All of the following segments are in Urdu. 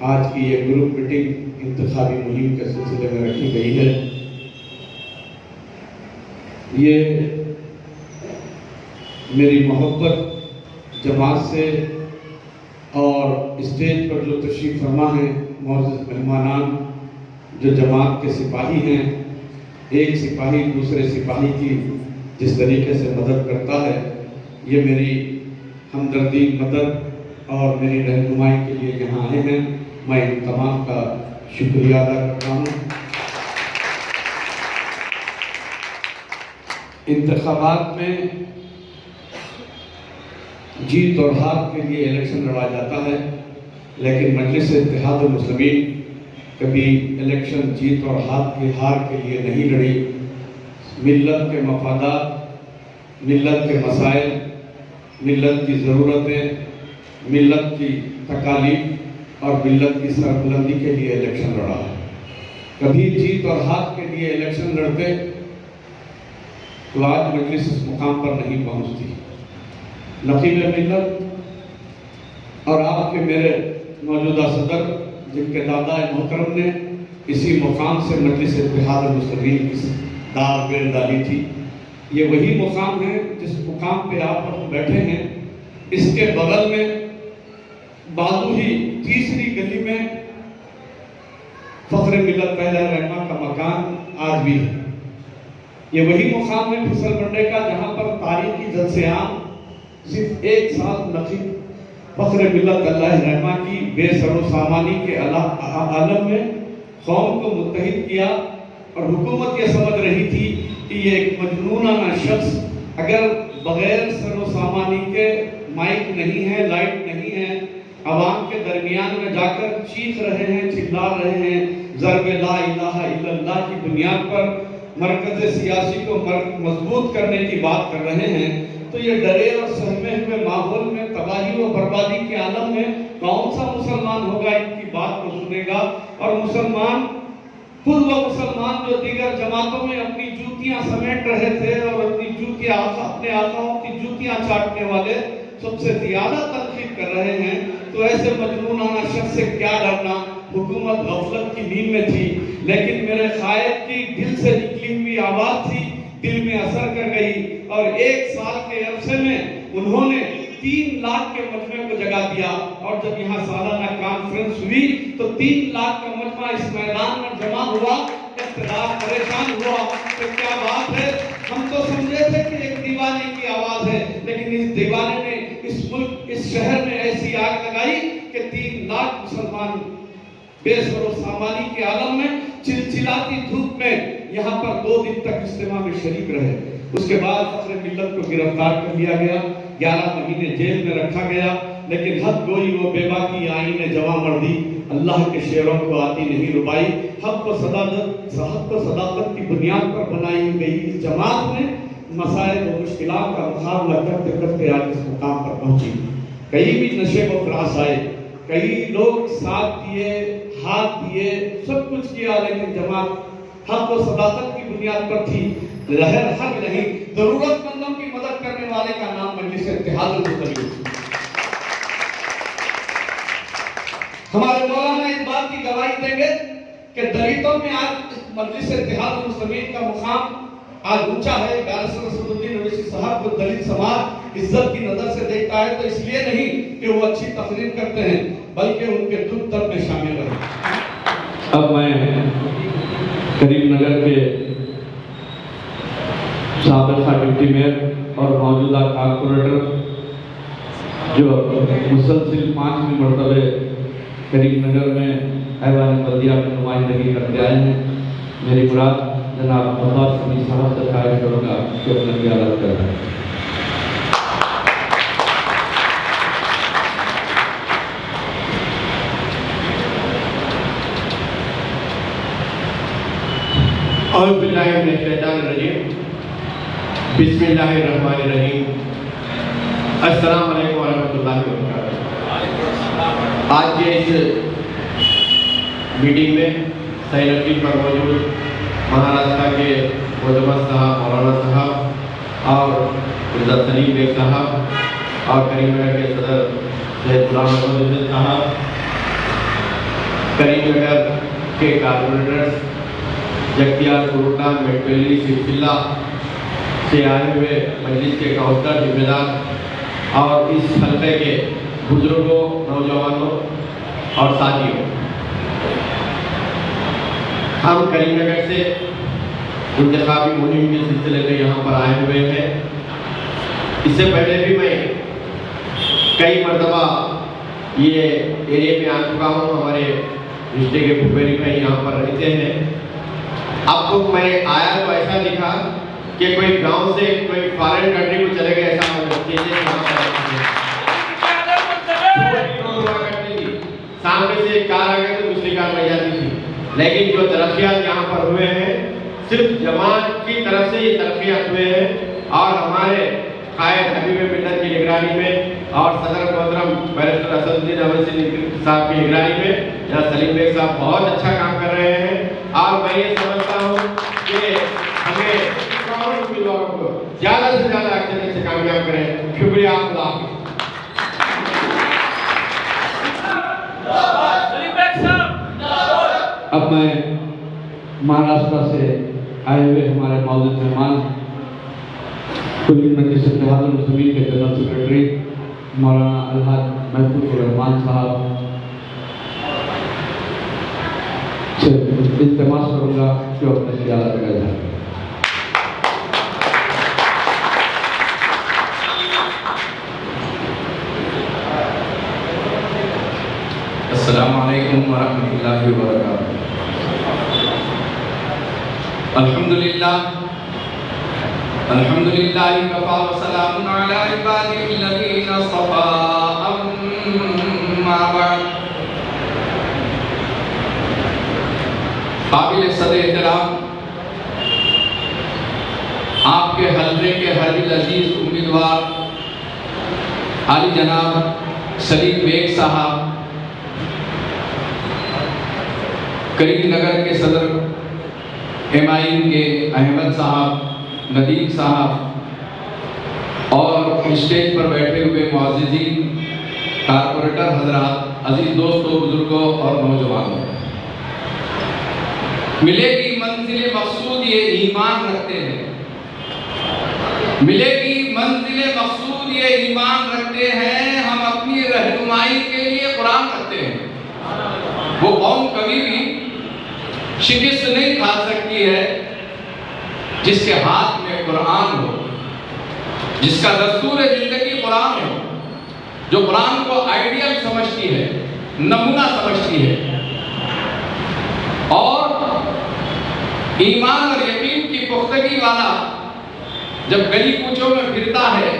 آج کی یہ گروپ میٹنگ انتخابی مہم کے سلسلے میں رکھی گئی ہے۔ یہ میری محبت جماعت سے اور اسٹیج پر جو تشریف فرما ہیں معزز مہمانان جو جماعت کے سپاہی ہیں، ایک سپاہی دوسرے سپاہی کی جس طریقے سے مدد کرتا ہے، یہ میری ہمدردی مدد اور میری رہنمائی کے لیے یہاں آئے ہیں۔ میں ان تمام کا شکریہ ادا کرتا ہوں۔ انتخابات میں جیت اور ہار کے لیے الیکشن لڑا جاتا ہے، لیکن مجلس اتحاد المسلمین کبھی الیکشن جیت اور ہار کے لیے نہیں لڑی۔ ملت کے مفادات، ملت کے مسائل، ملت کی ضرورتیں، ملت کی تکالیف اور ملت کی سربلندی کے لیے الیکشن لڑا ہے۔ کبھی جیت اور ہار کے لیے الیکشن لڑتے تو آج مجلس اس مقام پر نہیں پہنچتی۔ نقیب ملت اور آپ کے میرے موجودہ صدر جن کے دادا محترم نے اسی مقام سے مجلس اتحاد المسلمین کی دار بیل ڈالی تھی، یہ وہی مقام ہے جس مقام پہ آپ بیٹھے ہیں۔ اس کے بغل میں بازو ہی تیسری گلی میں فخر ملت پہلے رحمہ کا مکان آج بھی ہے۔ یہ وہی مقام ہے پھسل منڈے کا جہاں پر تاریخی جلسے عام صرف ایک سال نقیب فخر ملت اللہ رحمہ کی بے سر و سامانی کے عالم میں قوم کو متحد کیا، اور حکومت یہ سمجھ رہی تھی کہ یہ ایک مجنونانہ شخص اگر بغیر سر و سامانی کے مائک نہیں ہے، لائٹ نہیں ہے، عوام کے درمیان میں جا کر چیخ رہے ہیں، چلا رہے ہیں، ضرب لا الہ الا اللہ کی بنیاد پر مرکز سیاسی کو مضبوط کرنے کی بات کر رہے ہیں، تو یہ ڈرے اور سہمے ہوئے ماحول میں تباہی و بربادی کے عالم میں کون سا مسلمان ہوگا ان کی بات کو سنے گا؟ اور مسلمان خود وہ مسلمان جو دیگر جماعتوں میں اپنی جوتیاں سمیٹ رہے تھے اور اپنی جوتیاں اپنے آقاؤں کی جوتیاں چاٹنے والے سب سے زیادہ تنقید کر رہے ہیں، تو ایسے مجنونانہ شخص سے کیا ڈرنا؟ حکومت غفلت کی نیند میں تھی، لیکن میرے قائد کی دل سے نکلی ہوئی آواز تھی، دل میں اثر کر گئی، اور ایک سال کے عرصے میں انہوں نے 3 لاکھ کے مجمع کو جگا دیا۔ اور جب یہاں سالانہ کانفرنس ہوئی تو 3 لاکھ کا مجمع اس میدان میں جمع ہوا، اقتدار پریشان ہوا کہ کیا بات ہے، ہم تو سمجھے تھے کہ ایک دیوانے کی آواز ہے، لیکن اس دیوانے نے اس ملک اس شہر میں ایسی آگ لگائی کہ 3 لاکھ مسلمان بے سر و سامانی کے عالم میں چلچلاتی دھوپ میں یہاں پر 2 دن تک اجتماع میں شریک رہے۔ اس کے بعد فخر ملت کو گرفتار کر لیا گیا، 11 مہینے جیل میں رکھا گیا، لیکن حق گوئی و بے باکی آئین جواں مردی اللہ کے شعروں کو آتی نہیں ربائی، حق و صداقت کی بنیاد پر بنائی گئی اس جماعت نے مسائل و مشکلات کا مقابلہ کرتے کرتے آج اس مقام پر پہنچی۔ کئی بھی نشے و فراس آئے، کئی لوگ ساتھ دیے، ہاتھ دیے، سب کچھ کیا، لیکن جماعت حق و صداقت کی بنیاد پر تھی، لہر حق نہیں۔ ضرورت مندوں کی مدد کرنے والے کا نام مجلس اتحاد المسلمین۔ ہمارے مولانا اس بات کی گواہی دیں گے کہ دلتوں میں آج مجلس اتحاد المسلمین کا مقام آج اونچا ہے۔ بیرسٹر اسد الدین اویسی صاحب کو دلت سماج عزت کی نظر سے دیکھتا ہے، تو اس لیے نہیں کہ وہ اچھی تقریر کرتے ہیں، بلکہ ان کے دکھ درد میں شامل رہے۔ اب میں کریم نگر کے سابقہ ڈپٹی میئر اور موجودہ کارپوریٹر جو مسلسل 5ویں مرتبہ کریم نگر میں ایوان بلدیہ میں نمائندگی کرتے آئے ہیں، میری مراد جناب عباس سمی صاحب سے خواہش کروں گا کہ اپنا خیالات کر رہے ہیں۔ اعوذ باللہ من الشیطان الرجیم، بسم اللہ الرحمن الرحیم، السلام علیکم ورحمۃ اللہ وبرکاتہ۔ آج کے اس میٹنگ میں سیلفی پر موجود مہاراشٹر کے معتمد صاحب مولانا صاحب اور عزت سلیم بیگ صاحب اور کریم نگر کے صدر سید غلام احمد صاحب کریم نگر کے کارپوریٹرز جگتیار کوروٹا میٹویلی سلسلہ سے آئے ہوئے مجلس کے کونسلر ذمہ دار اور اس حلقے کے بزرگوں نوجوانوں اور ساتھیوں، ہم کریم نگر سے انتخابی مہم کے سلسلے میں یہاں پر آئے ہوئے ہیں۔ اس سے پہلے بھی میں کئی مرتبہ یہ ایریے میں آ چکا ہوں، ہمارے رشتے کے پھوپھیری میں یہاں پر رہتے ہیں۔ اب تو میں آیا تو ایسا دکھا کہ کوئی گاؤں سے کوئی فارن کنٹری کو چلے گئے، ایسا سامنے سے ایک کار آ گئی تو دوسری کار نہیں جاتی تھی، لیکن جو ترقیات یہاں پر ہوئے ہیں صرف جماعت کی طرف سے یہ ترقیات ہوئے ہیں، اور ہمارے قائد حبیب ملت کی نگرانی میں اور صدر محترم بیرسٹر اسد الدین اویسی صاحب کی نگرانی میں جہاں سلیم بیگ صاحب بہت اچھا کام کر رہے ہیں، اور میں یہ سمجھتا ہوں کہ ہمیں زیادہ سے زیادہ اکثریت سے کامیاب کریں۔ شکریہ، خدا حافظ۔ اب میں مہاراشٹر سے آئے ہوئے ہمارے معزز مہمان کلی مجلس اتحاد المسلمین کے جنرل سیکرٹری مولانا الحاج محفوظ الرحمان صاحب سے التماس کروں گا کہ اپنے خیالات کا اظہار کریں۔ السلام علیکم ورحمۃ اللہ وبرکاتہ۔ الحمدللہ کفا وسلام علی عبادہ الذین اصطفیٰ، اما بعد۔ قابل صدر احترام آپ کے حلقے کے ہر دل عزیز امیدوار عالی جناب سلیم بیگ صاحب، کریم نگر کے صدر ایم کے احمد صاحب، ندیم صاحب، اور اسٹیج پر بیٹھے ہوئے معززین کارپوریٹر حضرات، عزیز دوستوں، بزرگوں اور نوجوانوں، ملے گی منزل مقصود یہ ایمان رکھتے ہیں، ملے گی منزل مقصود یہ ایمان رکھتے ہیں، ہم اپنی رہنمائی کے لیے قرآن رکھتے ہیں۔ وہ قوم کبھی بھی شکست نہیں کھا سکتی ہے جس کے ہاتھ میں قرآن ہو، جس کا دستور زندگی قرآن ہو، جو قرآن کو آئیڈیل سمجھتی ہے، نمونہ سمجھتی ہے، اور ایمان اور یقین کی پختگی والا جب گلی کوچوں میں پھرتا ہے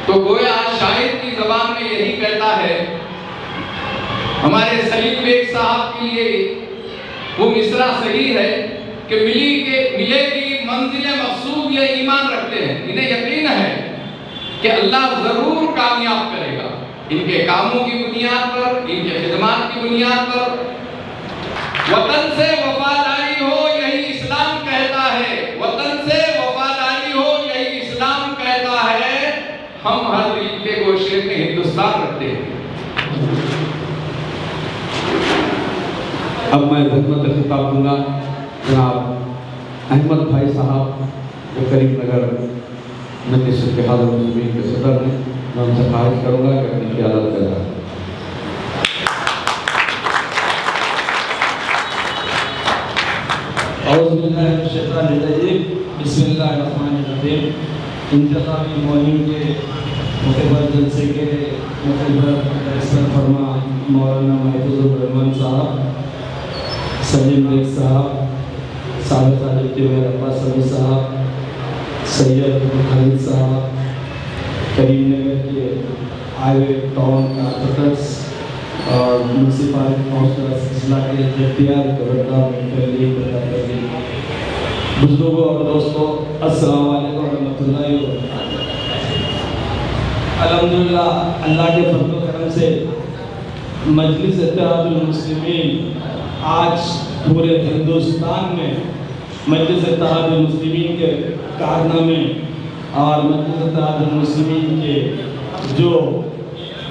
تو گویا شاعر کی زبان میں یہی کہتا ہے۔ ہمارے سلیم بیگ صاحب کے لیے وہ مصرع صحیح ہے کہ ملے گی منزل مقصود یہ ایمان رکھتے ہیں، انہیں یقین ہے کہ اللہ ضرور کامیاب کرے گا، ان کے کاموں کی بنیاد پر، ان کے خدمات کی بنیاد پر۔ وطن سے وفاداری ہو یہی اسلام کہتا ہے، وطن سے وفاداری ہو یہی اسلام کہتا ہے، ہم ہر دل کے گوشے میں ہندوستان رکھتے ہیں۔ اب میں خدمت خطاب دوں گا جناب احمد بھائی صاحب جو کریم نگر مجلس اتحاد المسلمین کے صدر ہیں، میں ان سے خواہش کروں گا کہ اپنی قیادت کا اظہار کریں۔ اعوذ باللہ من الشیطان الرجیم، بسم اللہ الرحمن الرحیم۔ انتخابی مہم کے مقبل جلسے کے مقبل بیرسٹر فرما مولانا محفوظ الرحمان صاحب، سلیم بیگ صاحب، سابق حضرت عباس علی صاحب، سید خالد صاحب، کریم نگر کے آئے ہوئے ٹاؤن کارپوریٹرز اور میونسپل کونسلر ضلع کے جگتیار کوروٹا میٹویلی بزرگوں اور دوستوں، السلام علیکم ورحمۃ اللہ وبرکاتہ۔ الحمدللہ اللہ کے فضل و کرم سے مجلس اتحاد المسلمین آج پورے ہندوستان میں مجلس اتحاد المسلمین کے کارنامے اور مجلس اتحاد المسلمین کے جو